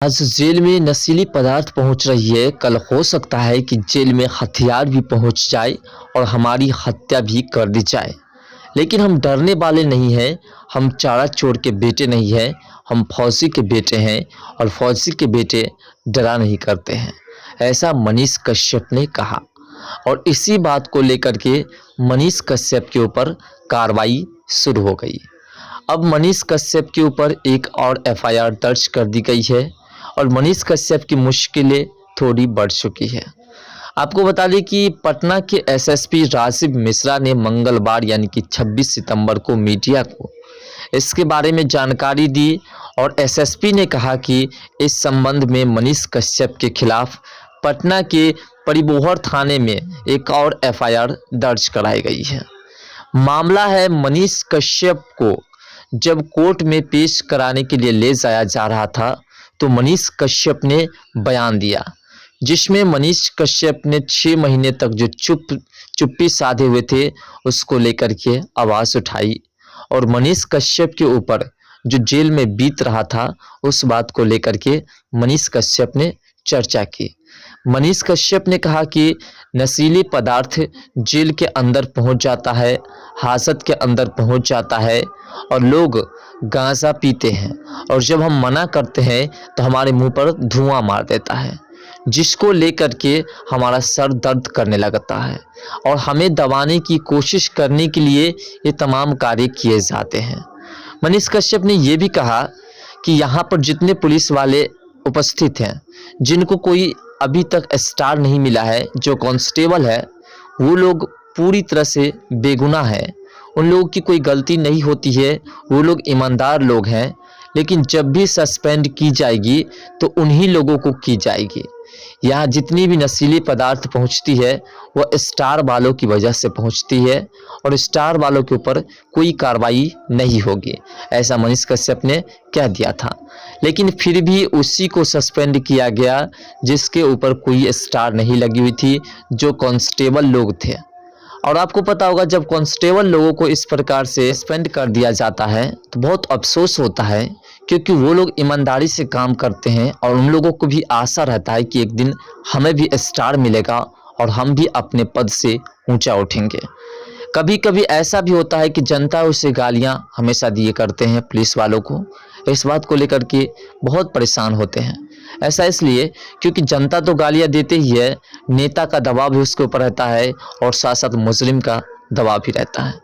आज जेल में नशीली पदार्थ पहुंच रही है। कल हो सकता है कि जेल में हथियार भी पहुंच जाए और हमारी हत्या भी कर दी जाए। लेकिन हम डरने वाले नहीं हैं। हम चारा चोर के बेटे नहीं हैं। हम फौजी के बेटे हैं और फौजी के बेटे डरा नहीं करते हैं, ऐसा मनीष कश्यप ने कहा। और इसी बात को लेकर के मनीष कश्यप के ऊपर कार्रवाई शुरू हो गई। अब मनीष कश्यप के ऊपर एक और एफआईआर दर्ज कर दी गई है और मनीष कश्यप की मुश्किलें थोड़ी बढ़ चुकी है। आपको बता दें कि पटना के एसएसपी राजीव मिश्रा ने मंगलवार यानी कि 26 सितंबर को मीडिया को इसके बारे में जानकारी दी और एसएसपी ने कहा कि इस संबंध में मनीष कश्यप के खिलाफ पटना के परिबोहर थाने में एक और एफआईआर दर्ज कराई गई है। मामला है, मनीष कश्यप को जब कोर्ट में पेश कराने के लिए ले जाया जा रहा था तो मनीष कश्यप ने बयान दिया, जिसमें मनीष कश्यप ने 6 महीने तक जो चुप्पी साधे हुए थे उसको लेकर के आवाज़ उठाई और मनीष कश्यप के ऊपर जो जेल में बीत रहा था उस बात को लेकर के मनीष कश्यप ने चर्चा की। मनीष कश्यप ने कहा कि नशीली पदार्थ जेल के अंदर पहुंच जाता है, हाजत के अंदर पहुंच जाता है और लोग गांजा पीते हैं और जब हम मना करते हैं तो हमारे मुंह पर धुआं मार देता है, जिसको लेकर के हमारा सर दर्द करने लगता है और हमें दबाने की कोशिश करने के लिए ये तमाम कार्य किए जाते हैं। मनीष कश्यप ने ये भी कहा कि यहाँ पर जितने पुलिस वाले उपस्थित हैं, जिनको कोई अभी तक स्टार नहीं मिला है, जो कांस्टेबल है वो लोग पूरी तरह से बेगुनाह हैं। उन लोगों की कोई गलती नहीं होती है, वो लोग ईमानदार लोग हैं। लेकिन जब भी सस्पेंड की जाएगी तो उन्हीं लोगों को की जाएगी। यहाँ जितनी भी नशीली पदार्थ पहुँचती है वह स्टार वालों की वजह से पहुँचती है और स्टार वालों के ऊपर कोई कार्रवाई नहीं होगी, ऐसा मनीष कश्यप ने कह दिया था। लेकिन फिर भी उसी को सस्पेंड किया गया जिसके ऊपर कोई स्टार नहीं लगी हुई थी, जो कांस्टेबल लोग थे। और आपको पता होगा, जब कांस्टेबल लोगों को इस प्रकार से सस्पेंड कर दिया जाता है तो बहुत अफसोस होता है, क्योंकि वो लोग ईमानदारी से काम करते हैं और उन लोगों को भी आशा रहता है कि एक दिन हमें भी स्टार मिलेगा और हम भी अपने पद से ऊंचा उठेंगे। कभी कभी ऐसा भी होता है कि जनता उसे गालियां हमेशा दिए करते हैं पुलिस वालों को। इस बात को लेकर के बहुत परेशान होते हैं। ऐसा इसलिए क्योंकि जनता तो गालियां देते ही है, नेता का दबाव भी उसके ऊपर रहता है और साथ साथ मुजरिम का दबाव भी रहता है।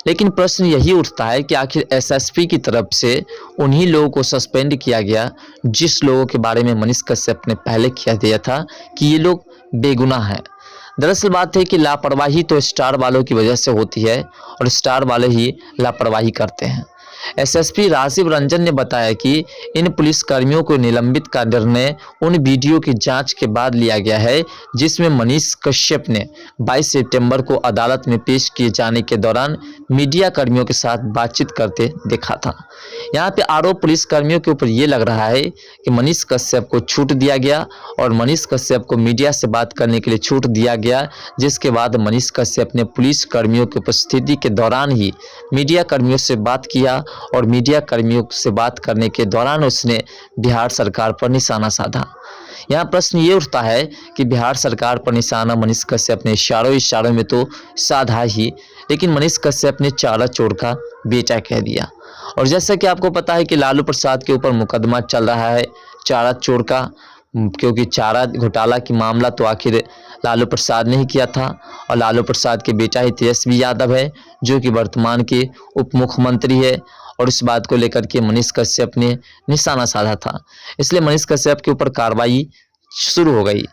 लेकिन प्रश्न यही उठता है कि आखिर एसएसपी की तरफ से उन्हीं लोगों को सस्पेंड किया गया जिस लोगों के बारे में मनीष कश्यप ने पहले कह दिया था कि ये लोग बेगुनाह हैं। दरअसल बात है कि लापरवाही तो स्टार वालों की वजह से होती है और स्टार वाले ही लापरवाही करते हैं। एसएसपी राजीव रंजन ने बताया कि इन पुलिसकर्मियों को निलंबित का निर्णय उन वीडियो की जांच के बाद लिया गया है जिसमें मनीष कश्यप ने 22 सितंबर को अदालत में पेश किए जाने के दौरान मीडिया कर्मियों के साथ बातचीत करते देखा था। यहाँ पे आरोप पुलिसकर्मियों के ऊपर ये लग रहा है कि मनीष कश्यप को छूट दिया गया और मनीष कश्यप को मीडिया से बात करने के लिए छूट दिया गया, जिसके बाद मनीष कश्यप ने पुलिस कर्मियों की उपस्थिति के दौरान ही मीडिया कर्मियों से बात किया और मीडिया कर्मियों से बात करने के दौरान उसने बिहार सरकार पर निशाना साधा। यहाँ प्रश्न ये उठता है कि बिहार सरकार पर निशाना मनीष कश्यप ने इशारों में तो साधा ही, लेकिन मनीष कश्यप ने चारा चोर का बेटा कह दिया। और जैसा कि आपको पता है कि लालू प्रसाद के ऊपर मुकदमा चल रहा है चारा चोर का, क्योंकि चारा घोटाला की मामला तो आखिर लालू प्रसाद ने ही किया था और लालू प्रसाद के बेटा ही तेजस्वी यादव है जो कि वर्तमान के उप मुख्यमंत्री है। और इस बात को लेकर के मनीष कश्यप ने निशाना साधा था, इसलिए मनीष कश्यप के ऊपर कार्रवाई शुरू हो गई।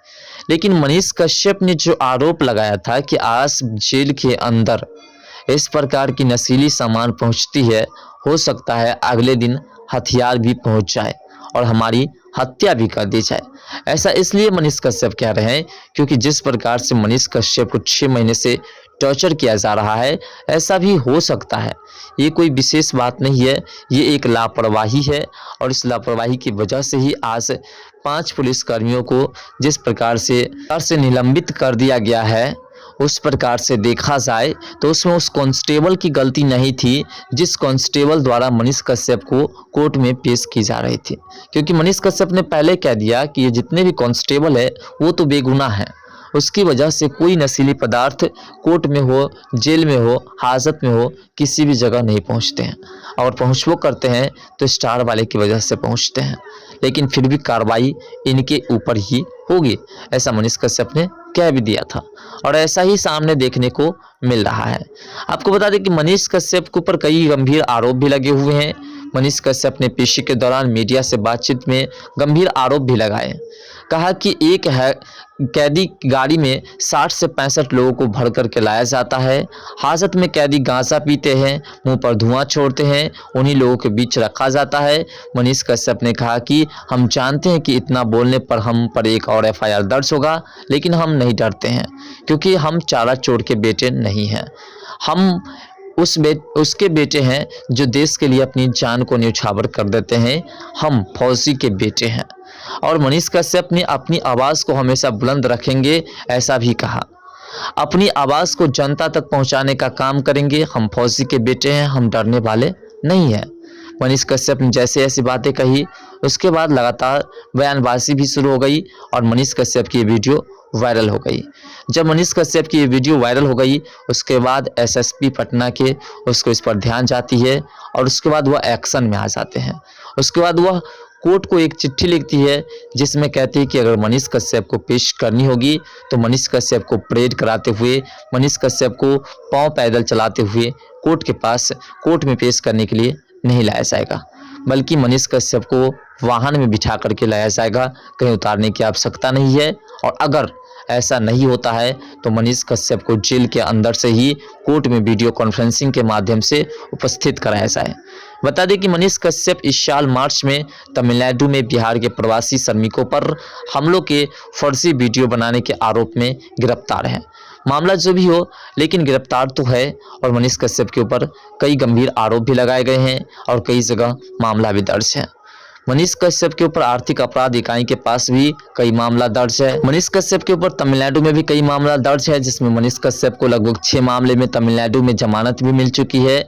लेकिन मनीष कश्यप ने जो आरोप लगाया था कि आज जेल के अंदर इस प्रकार की नशीली सामान पहुंचती है, हो सकता है अगले दिन हथियार भी पहुंच जाए और हमारी हत्या भी कर दी जाए। ऐसा इसलिए मनीष कश्यप कह रहे हैं क्योंकि जिस प्रकार से मनीष कश्यप को 6 महीने से टॉर्चर किया जा रहा है, ऐसा भी हो सकता है। ये कोई विशेष बात नहीं है, ये एक लापरवाही है और इस लापरवाही की वजह से ही आज 5 पुलिसकर्मियों को जिस प्रकार से निलंबित कर दिया गया है, उस प्रकार से देखा जाए तो उसमें उस कांस्टेबल की गलती नहीं थी जिस कांस्टेबल द्वारा मनीष कश्यप को कोर्ट में पेश की जा रही थी, क्योंकि मनीष कश्यप ने पहले कह दिया कि ये जितने भी कांस्टेबल है वो तो बेगुनाह हैं। उसकी वजह से कोई नशीली पदार्थ कोर्ट में हो, जेल में हो, हाजत में हो, किसी भी जगह नहीं पहुंचते हैं, और पहुँच वो करते हैं तो स्टार वाले की वजह से पहुंचते हैं। लेकिन फिर भी कार्रवाई इनके ऊपर ही होगी, ऐसा मनीष कश्यप ने कह भी दिया था, और ऐसा ही सामने देखने को मिल रहा है। आपको बता दें कि मनीष कश्यप के ऊपर कई गंभीर आरोप भी लगे हुए हैं। मनीष कश्यप ने पेशी के दौरान मीडिया से बातचीत में गंभीर आरोप भी लगाए। कहा कि एक है कैदी गाड़ी में 60 से 65 लोगों को भर करके लाया जाता है। हाजत में कैदी गांजा पीते हैं, मुंह पर धुआं छोड़ते हैं, उन्हीं लोगों के बीच रखा जाता है। मनीष कश्यप ने कहा कि हम जानते हैं कि इतना बोलने पर हम पर एक और FIR दर्ज होगा, लेकिन हम नहीं डरते हैं, क्योंकि हम चारा चोर के बेटे नहीं हैं। हम उसके बेटे हैं जो देश के लिए अपनी जान को न्यौछावर कर देते हैं। हम फौजी के बेटे हैं। और मनीष कश्यप ने अपनी आवाज़ को हमेशा बुलंद रखेंगे, ऐसा भी कहा। अपनी आवाज़ को जनता तक पहुंचाने का काम करेंगे। हम फौजी के बेटे हैं, हम डरने वाले नहीं हैं। मनीष कश्यप ने जैसे ऐसी बातें कही, उसके बाद लगातार बयानबाजी भी शुरू हो गई और मनीष कश्यप की वीडियो वायरल हो गई। जब मनीष कश्यप की वीडियो वायरल हो गई, उसके बाद SSP पटना के उसको इस पर ध्यान जाती है और उसके बाद वह एक्शन में आ जाते हैं। उसके बाद वह कोर्ट को एक चिट्ठी लिखती है जिसमें कहती है कि अगर मनीष कश्यप को पेश करनी होगी तो मनीष कश्यप को परेड कराते हुए, मनीष कश्यप को पांव पैदल चलाते हुए कोर्ट में पेश करने के लिए नहीं लाया जाएगा, बल्कि मनीष कश्यप को वाहन में बिठा करके लाया जाएगा। कहीं उतारने की आवश्यकता नहीं है। और अगर ऐसा नहीं होता है तो मनीष कश्यप को जेल के अंदर से ही कोर्ट में वीडियो कॉन्फ्रेंसिंग के माध्यम से उपस्थित कराया जाए। बता दें कि मनीष कश्यप इस साल मार्च में तमिलनाडु में बिहार के प्रवासी श्रमिकों पर हमलों के फर्जी वीडियो बनाने के आरोप में गिरफ्तार हैं। मामला जो भी हो, लेकिन गिरफ्तार तो है और मनीष कश्यप के ऊपर कई गंभीर आरोप भी लगाए गए हैं और कई जगह मामला भी दर्ज है। मनीष कश्यप के ऊपर आर्थिक अपराध इकाई के पास भी कई मामला दर्ज है। मनीष कश्यप के ऊपर तमिलनाडु में भी कई मामला दर्ज है, जिसमें मनीष कश्यप को लगभग 6 मामले में तमिलनाडु में जमानत भी मिल चुकी है।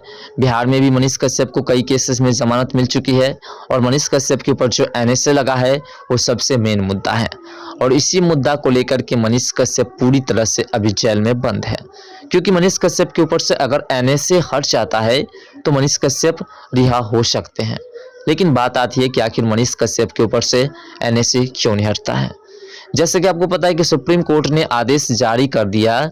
बिहार में भी मनीष कश्यप को कई केसेस में जमानत मिल चुकी है। और मनीष कश्यप के ऊपर जो NSA लगा है वो सबसे मेन मुद्दा है, और इसी मुद्दा को लेकर के मनीष कश्यप पूरी तरह से अभी जेल में बंद है, क्योंकि मनीष कश्यप के ऊपर से अगर NSA हट जाता है तो मनीष कश्यप रिहा हो सकते हैं। लेकिन बात आती है कि आखिर मनीष कश्यप के ऊपर से NSA क्यों नहीं हटता है। जैसे कि आपको पता है कि सुप्रीम कोर्ट ने आदेश जारी कर दिया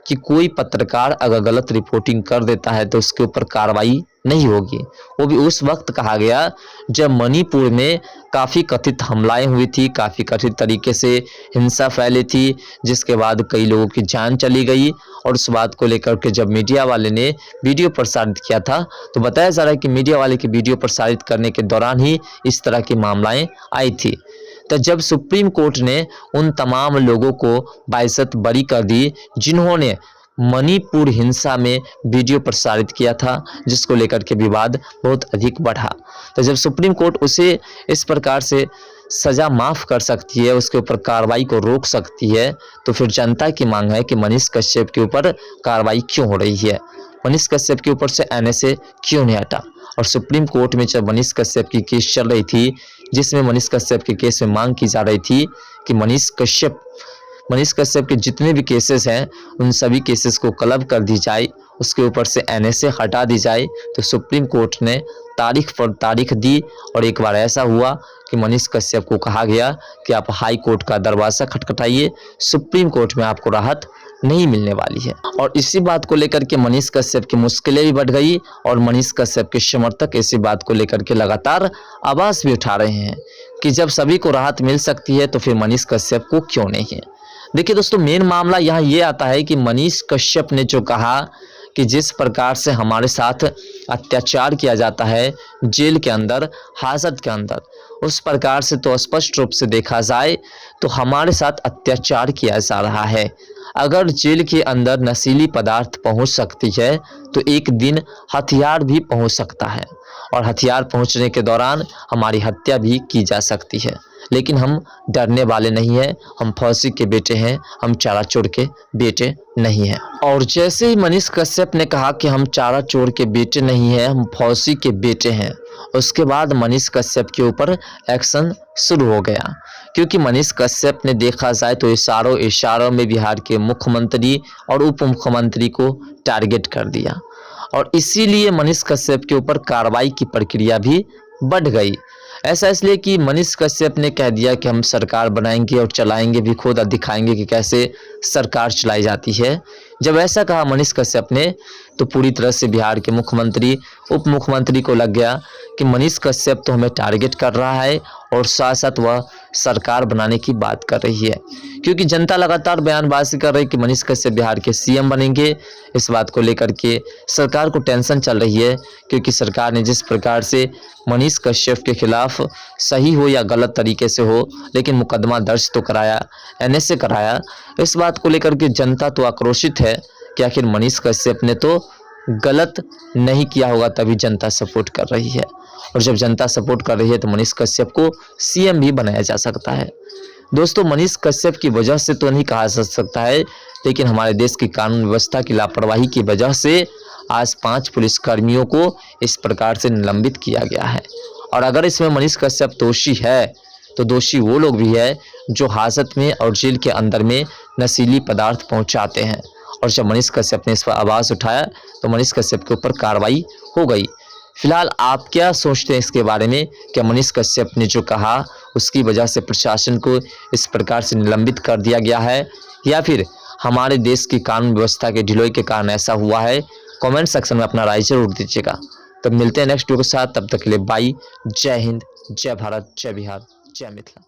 कि कोई पत्रकार अगर गलत रिपोर्टिंग कर देता है तो उसके ऊपर कार्रवाई नहीं होगी। वो भी उस वक्त कहा गया जब मणिपुर में काफ़ी कथित हमलाएं हुई थी, काफ़ी कथित तरीके से हिंसा फैली थी, जिसके बाद कई लोगों की जान चली गई। और उस बात को लेकर के जब मीडिया वाले ने वीडियो प्रसारित किया था तो बताया जा रहा है कि मीडिया वाले की वीडियो प्रसारित करने के दौरान ही इस तरह की मामलाएं आई थी। तो जब सुप्रीम कोर्ट ने उन तमाम लोगों को बाइज्जत बरी कर दी जिन्होंने मणिपुर हिंसा में वीडियो प्रसारित किया था, जिसको लेकर के विवाद बहुत अधिक बढ़ा। तो जब सुप्रीम कोर्ट उसे इस प्रकार से सज़ा माफ़ कर सकती है, उसके ऊपर कार्रवाई को रोक सकती है, तो फिर जनता की मांग है कि मनीष कश्यप के ऊपर कार्रवाई क्यों हो रही है, मनीष कश्यप के ऊपर से NSA क्यों नहीं हटा। और सुप्रीम कोर्ट में जब मनीष कश्यप की केस चल रही थी, जिसमें मनीष कश्यप के केस में मांग की जा रही थी कि मनीष कश्यप के जितने भी केसेस हैं उन सभी केसेस को क्लब कर दी जाए, उसके ऊपर से NSA हटा दी जाए, तो सुप्रीम कोर्ट ने तारीख पर तारीख दी। और एक बार ऐसा हुआ कि मनीष कश्यप को कहा गया कि आप हाई कोर्ट का दरवाज़ा खटखटाइए, सुप्रीम कोर्ट में आपको राहत नहीं मिलने वाली है। और इसी बात को लेकर के मनीष कश्यप की मुश्किलें भी बढ़ गई और मनीष कश्यप के समर्थक इसी बात को लेकर के लगातार आवाज़ भी उठा रहे हैं कि जब सभी को राहत मिल सकती है तो फिर मनीष कश्यप को क्यों नहीं है। देखिए दोस्तों, मेन मामला यहाँ ये आता है कि मनीष कश्यप ने जो कहा कि जिस प्रकार से हमारे साथ अत्याचार किया जाता है जेल के अंदर, हाजत के अंदर, उस प्रकार से तो स्पष्ट रूप से देखा जाए तो हमारे साथ अत्याचार किया जा रहा है। अगर जेल के अंदर नशीली पदार्थ पहुंच सकती है तो एक दिन हथियार भी पहुंच सकता है, और हथियार पहुंचने के दौरान हमारी हत्या भी की जा सकती है। लेकिन हम डरने वाले नहीं हैं, हम फौजी के बेटे हैं, हम चारा चोर के बेटे नहीं हैं। और जैसे ही मनीष कश्यप ने कहा कि हम चारा चोर के बेटे नहीं हैं, हम फौजी के बेटे हैं, उसके बाद मनीष कश्यप के ऊपर एक्शन शुरू हो गया। क्योंकि मनीष कश्यप ने देखा जाए तो इशारों में बिहार के मुख्यमंत्री और उप मुख्यमंत्री को टारगेट कर दिया और इसीलिए मनीष कश्यप के ऊपर कार्रवाई की प्रक्रिया भी बढ़ गई। ऐसा इसलिए कि मनीष कश्यप ने कह दिया कि हम सरकार बनाएंगे और चलाएंगे भी खुद और दिखाएंगे कि कैसे सरकार चलाई जाती है। जब ऐसा कहा मनीष कश्यप ने तो पूरी तरह से बिहार के मुख्यमंत्री उप मुख्यमंत्री को लग गया कि मनीष कश्यप तो हमें टारगेट कर रहा है और साथ साथ वह सरकार बनाने की बात कर रही है। क्योंकि जनता लगातार बयानबाजी कर रही है कि मनीष कश्यप बिहार के सीएम बनेंगे। इस बात को लेकर के सरकार को टेंशन चल रही है, क्योंकि सरकार ने जिस प्रकार से मनीष कश्यप के खिलाफ सही हो या गलत तरीके से हो लेकिन मुकदमा दर्ज तो कराया, एनएसए कराया। इस बात को लेकर के जनता तो आक्रोशित है कि आखिर मनीष कश्यप ने तो गलत नहीं किया होगा, तभी जनता सपोर्ट कर रही है। और जब जनता सपोर्ट कर रही है तो मनीष कश्यप को सीएम भी बनाया जा सकता है। दोस्तों, मनीष कश्यप की वजह से तो नहीं कहा जा सकता है, लेकिन हमारे देश की कानून व्यवस्था की लापरवाही की वजह से आज 5 पुलिसकर्मियों को इस प्रकार से निलंबित किया गया है। और अगर इसमें मनीष कश्यप दोषी है तो दोषी वो लोग भी है जो हाजत में और जेल के अंदर में नशीली पदार्थ पहुंचाते हैं। और जब मनीष कश्यप ने इस पर आवाज़ उठाया तो मनीष कश्यप के ऊपर कार्रवाई हो गई। फिलहाल आप क्या सोचते हैं इसके बारे में? क्या मनीष कश्यप ने जो कहा उसकी वजह से प्रशासन को इस प्रकार से निलंबित कर दिया गया है, या फिर हमारे देश की कानून व्यवस्था के ढिलाई के कारण ऐसा हुआ है? कमेंट सेक्शन में अपना राय जरूर दीजिएगा। तब मिलते हैं नेक्स्ट वीडियो के साथ, तब तक के लिए बाय। जय हिंद, जय भारत, जय बिहार, जय मिथिला।